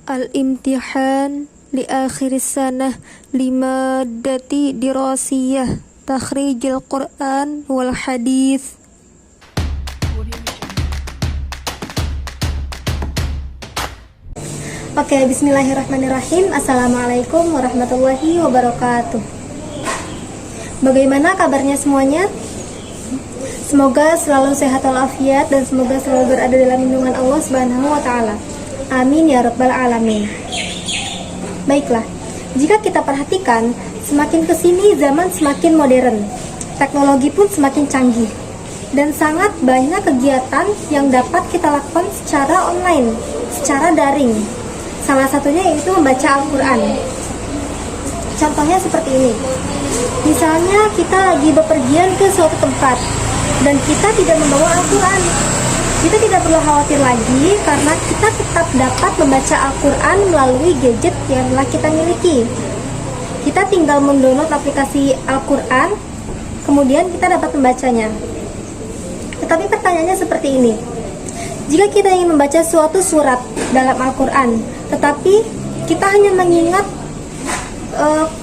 Al-imtihan li akhir sanah limadati dirasiyah takhrijil Quran wal hadith. Oke, bismillahirrahmanirrahim. Assalamualaikum warahmatullahi wabarakatuh. Bagaimana kabarnya semuanya? Semoga selalu sehat walafiat dan semoga selalu berada dalam lindungan Allah Subhanahu wa taala. Amin ya rabbal alamin. Baiklah, jika kita perhatikan, semakin kesini zaman semakin modern, teknologi pun semakin canggih, dan sangat banyak kegiatan yang dapat kita lakukan secara online, secara daring. Salah satunya yaitu membaca Al-Quran. Contohnya seperti ini. Misalnya kita lagi bepergian ke suatu tempat dan kita tidak membawa Al-Quran. Kita tidak perlu khawatir lagi karena kita tetap dapat membaca Al-Quran melalui gadget yang telah kita miliki. Kita tinggal mendownload aplikasi Al-Quran, kemudian kita dapat membacanya. Tetapi pertanyaannya seperti ini. Jika kita ingin membaca suatu surat dalam Al-Quran, tetapi kita hanya mengingat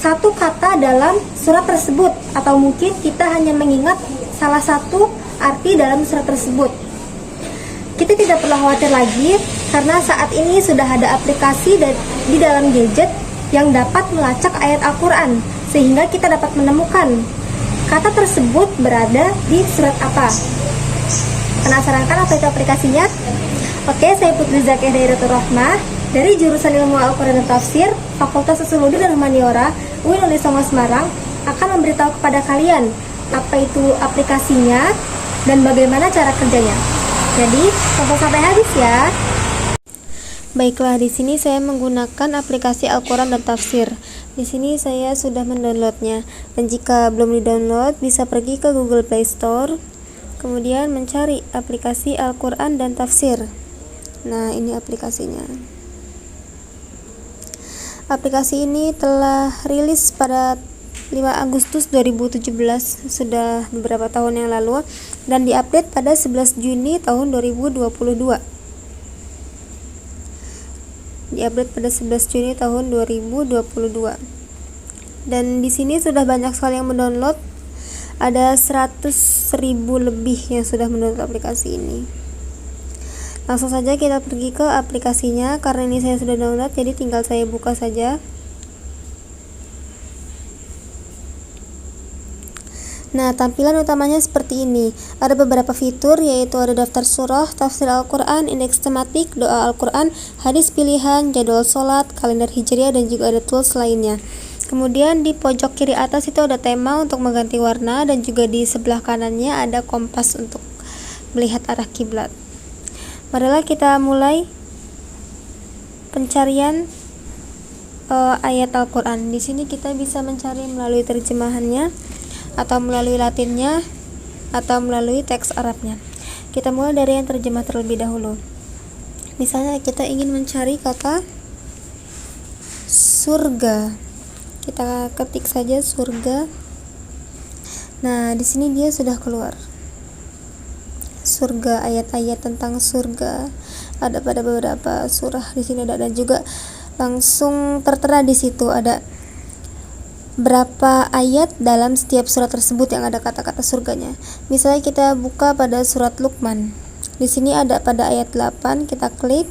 satu kata dalam surat tersebut, atau mungkin kita hanya mengingat salah satu arti dalam surat tersebut, kita tidak perlu khawatir lagi karena saat ini sudah ada aplikasi di dalam gadget yang dapat melacak ayat Al-Quran sehingga kita dapat menemukan kata tersebut berada di surat apa. Penasaran kan apa itu aplikasinya? Oke, saya Putri Zakiyah Dairatul Rahmah dari jurusan Ilmu Al-Quran dan Tafsir Fakultas Usuluddin dan Humaniora UIN Songo Semarang akan memberitahu kepada kalian apa itu aplikasinya dan bagaimana cara kerjanya. Jadi, tonton sampai habis ya. Baiklah, di sini saya menggunakan aplikasi Al-Quran dan Tafsir. Di sini saya sudah mendownloadnya. Dan jika belum di-download, bisa pergi ke Google Play Store, kemudian mencari aplikasi Al-Quran dan Tafsir. Nah, ini aplikasinya. Aplikasi ini telah rilis pada 5 Agustus 2017, sudah beberapa tahun yang lalu, dan diupdate pada 11 Juni tahun 2022. Diupdate pada 11 Juni tahun 2022. Dan di sini sudah banyak sekali yang mendownload. Ada 100.000 lebih yang sudah mendownload aplikasi ini. Langsung saja kita pergi ke aplikasinya. Karena ini saya sudah download, jadi tinggal saya buka saja. Nah, tampilan utamanya seperti ini. Ada beberapa fitur, yaitu ada daftar surah, tafsir Al-Quran, indeks tematik, doa Al-Quran, hadis pilihan, jadwal sholat, kalender hijriah, dan juga ada tools lainnya. Kemudian di pojok kiri atas itu ada tema untuk mengganti warna, dan juga di sebelah kanannya ada kompas untuk melihat arah kiblat. Marilah kita mulai pencarian ayat Al-Quran. Di sini kita bisa mencari melalui terjemahannya, atau melalui Latinnya, atau melalui teks Arabnya. Kita mulai dari yang terjemah terlebih dahulu. Misalnya kita ingin mencari kata surga, kita ketik saja surga. Nah, di sini dia sudah keluar. Surga, ayat-ayat tentang surga ada pada beberapa surah di sini ada, dan juga langsung tertera di situ ada berapa ayat dalam setiap surat tersebut yang ada kata-kata surganya. Misalnya kita buka pada surat Luqman. Di sini ada pada ayat 8, kita klik.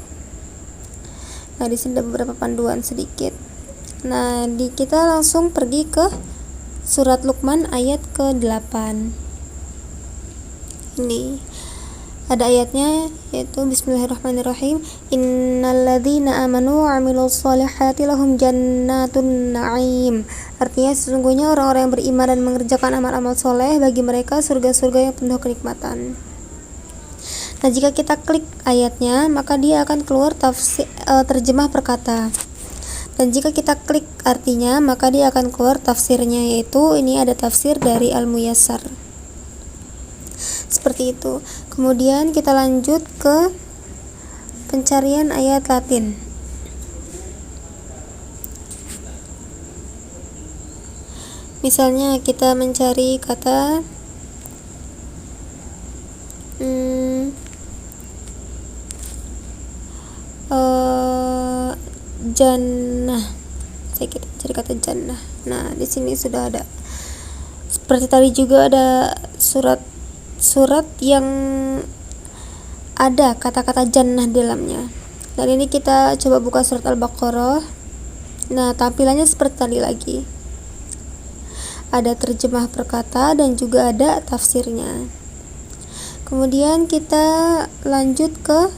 Nah, di sini ada beberapa panduan sedikit. Nah, kita langsung pergi ke surat Luqman ayat ke-8. Ini ada ayatnya, yaitu Bismillahirrahmanirrahim. Innalladzina amanu wa 'amilus sholihati lahum jannatun na'im. Artinya sesungguhnya orang-orang yang beriman dan mengerjakan amal-amal soleh, bagi mereka surga-surga yang penuh kenikmatan. Nah, jika kita klik ayatnya, maka dia akan keluar terjemah perkata. Dan jika kita klik artinya, maka dia akan keluar tafsirnya, yaitu ini ada tafsir dari Al-Muyassar. Seperti itu. Kemudian kita lanjut ke pencarian ayat Latin. Misalnya kita mencari kata jannah. Kita cari kata jannah. Nah, di sini sudah ada. Seperti tadi juga ada surat yang ada kata-kata jannah di dalamnya. Dan ini kita coba buka surat Al-Baqarah. Nah, tampilannya seperti tadi lagi. Ada terjemah perkata dan juga ada tafsirnya. Kemudian kita lanjut ke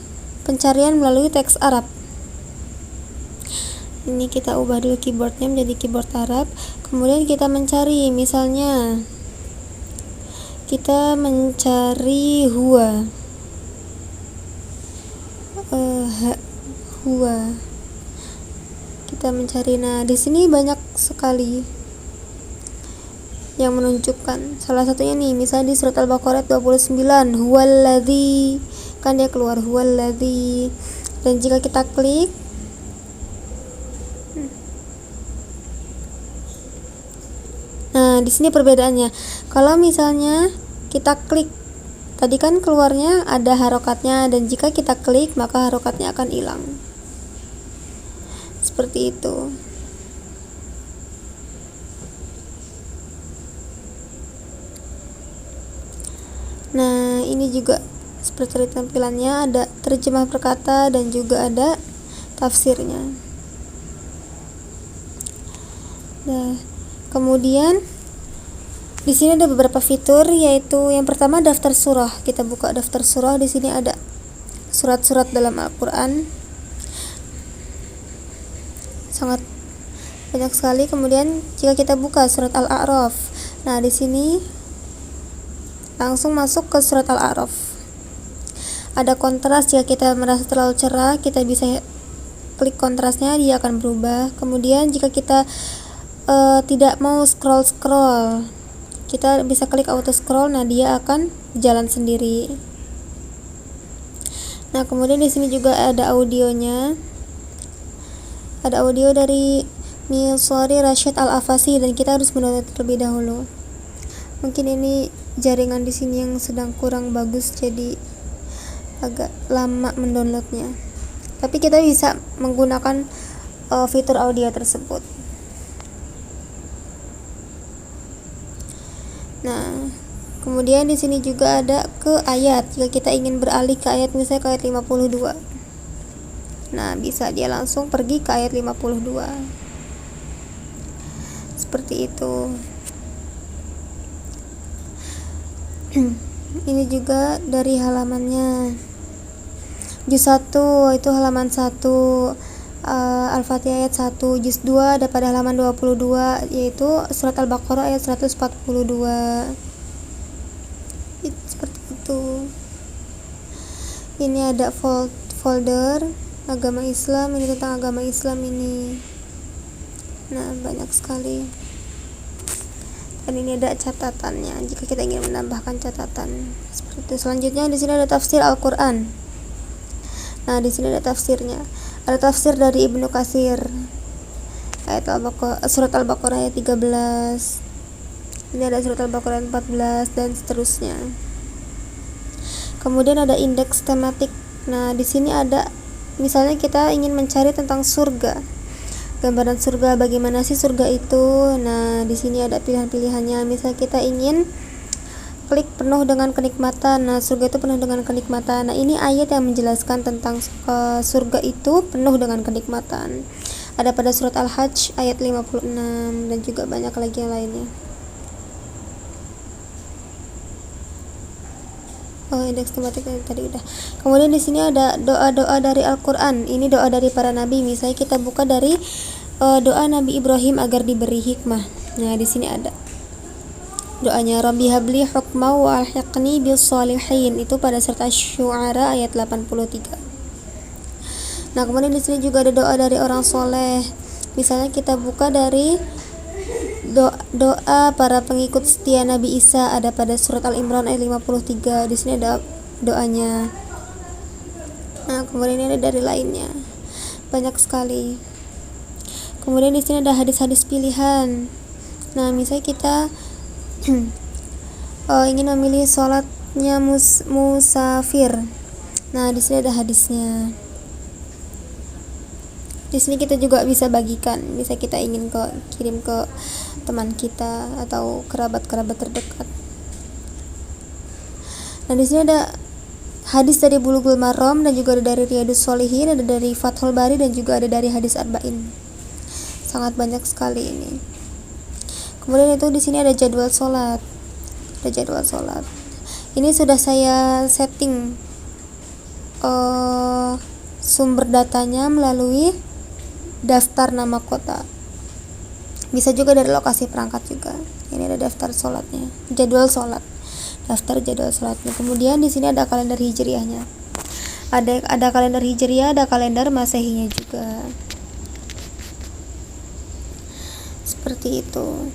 pencarian melalui teks Arab. Ini kita ubah dulu keyboardnya menjadi keyboard Arab. Kemudian kita mencari, misalnya kita mencari huwa. Kita mencari. Nah, di sini banyak sekali yang menunjukkan. Salah satunya nih, misalnya di surat Al-Baqarah 29, huwallazi, kan dia keluar huwallazi. Dan jika kita klik, nah, di sini perbedaannya. Kalau misalnya kita klik, tadi kan keluarnya ada harokatnya, dan jika kita klik maka harokatnya akan hilang. Seperti itu. Nah, ini juga seperti tampilannya, ada terjemah perkata dan juga ada tafsirnya. Nah, kemudian di sini ada beberapa fitur, yaitu yang pertama daftar surah. Kita buka daftar surah. Di sini ada surat-surat dalam Al-Qur'an. Sangat banyak sekali. Kemudian jika kita buka surat Al-A'raf, nah di sini langsung masuk ke surat Al-A'raf. Ada kontras, jika kita merasa terlalu cerah, kita bisa klik kontrasnya, dia akan berubah. Kemudian jika kita tidak mau scroll, kita bisa klik auto scroll, nah dia akan jalan sendiri. Nah, kemudian di sini juga ada audionya. Ada audio dari Milsori Rashid Al-Afasi, dan kita harus mendownload terlebih dahulu. Mungkin ini jaringan di sini yang sedang kurang bagus, jadi agak lama mendownloadnya. Tapi kita bisa menggunakan fitur audio tersebut. Nah, kemudian di sini juga ada ke ayat. Jika kita ingin beralih ke ayat, misalnya ke ayat 52. Nah, bisa dia langsung pergi ke ayat 52. Seperti itu. Ini juga dari halamannya. Juz 1 itu halaman 1, Al-Fatihah ayat 1. Juz 2 ada pada halaman 22, yaitu surat Al-Baqarah ayat 142. Seperti itu. Ini ada folder agama Islam, ini tentang agama Islam ini. Nah, banyak sekali. Dan ini ada catatannya jika kita ingin menambahkan catatan. Seperti itu. Selanjutnya di sini ada tafsir Al-Qur'an. Nah, di sini ada tafsirnya. Ada tafsir dari Ibnu Katsir. Ayat surat Al-Baqarah ayat 13. Ini ada surat Al-Baqarah ayat 14 dan seterusnya. Kemudian ada indeks tematik. Nah, di sini ada, misalnya kita ingin mencari tentang surga. Gambaran surga, bagaimana sih surga itu? Nah, di sini ada pilihan-pilihannya. Misal kita ingin klik penuh dengan kenikmatan. Nah, surga itu penuh dengan kenikmatan. Nah, ini ayat yang menjelaskan tentang surga itu penuh dengan kenikmatan. Ada pada surat Al-Hajj ayat 56 dan juga banyak lagi yang lainnya. Oh, indeks tematik tadi udah. Kemudian di sini ada doa-doa dari Al-Qur'an. Ini doa dari para nabi. Misalnya kita buka dari doa Nabi Ibrahim agar diberi hikmah. Nah, di sini ada doanya, Rabbi habli hukma wa alhiqni bis sholihin. Itu pada surat Asy-Syu'ara ayat 83. Nah, kemudian di sini juga ada doa dari orang soleh. Misalnya kita buka dari doa para pengikut setia Nabi Isa, ada pada surat Al-Imran ayat 53. Di sini ada doanya. Nah, kemudian ini ada dari lainnya. Banyak sekali. Kemudian di sini ada hadis-hadis pilihan. Nah, misalnya kita ingin memilih sholatnya musafir. Nah, di sini ada hadisnya. Di sini kita juga bisa bagikan, bisa kita ingin kirim ke teman kita atau kerabat-kerabat terdekat. Nah, di sini ada hadis dari Bulughul Maram dan juga ada dari Riyadhus Shalihin, ada dari Fathul Bari dan juga ada dari hadis Arba'in. Sangat banyak sekali ini. Kemudian itu di sini ada jadwal sholat. Ini sudah saya setting sumber datanya melalui daftar nama kota. Bisa juga dari lokasi perangkat juga. Ini ada daftar sholatnya, daftar jadwal sholatnya. Kemudian di sini ada kalender hijriahnya. Ada kalender hijriah, ada kalender masehinya juga. Seperti itu.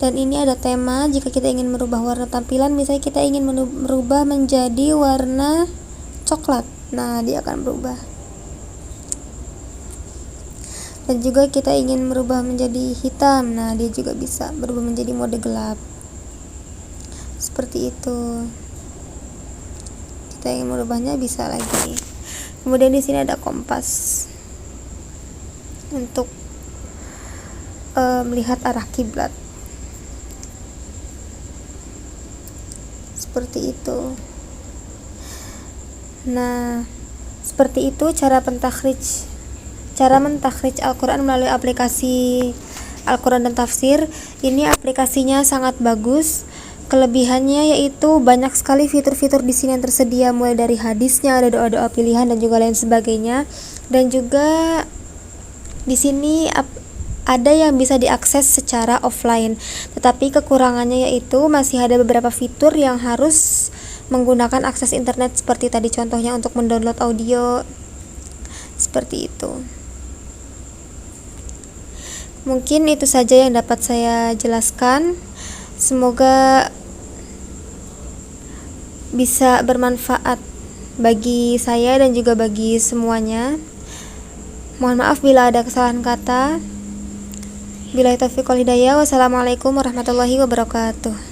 Dan ini ada tema, jika kita ingin merubah warna tampilan, misalnya kita ingin merubah menjadi warna coklat, nah dia akan berubah. Dan juga kita ingin merubah menjadi hitam, nah dia juga bisa berubah menjadi mode gelap. Seperti itu. Kita ingin merubahnya bisa lagi. Kemudian di sini ada kompas untuk melihat arah kiblat. Seperti itu. Nah, seperti itu cara mentakhrij Al-Quran melalui aplikasi Al-Quran dan Tafsir. Ini aplikasinya sangat bagus. Kelebihannya yaitu banyak sekali fitur-fitur di sini yang tersedia, mulai dari hadisnya, ada doa-doa pilihan dan juga lain sebagainya. Dan juga di sini ada yang bisa diakses secara offline. Tetapi kekurangannya yaitu masih ada beberapa fitur yang harus menggunakan akses internet, seperti tadi contohnya untuk mendownload audio. Seperti itu. Mungkin itu saja yang dapat saya jelaskan. Semoga bisa bermanfaat bagi saya dan juga bagi semuanya. Mohon maaf bila ada kesalahan kata. Billahi taufiq wal hidayah. Wassalamualaikum warahmatullahi wabarakatuh.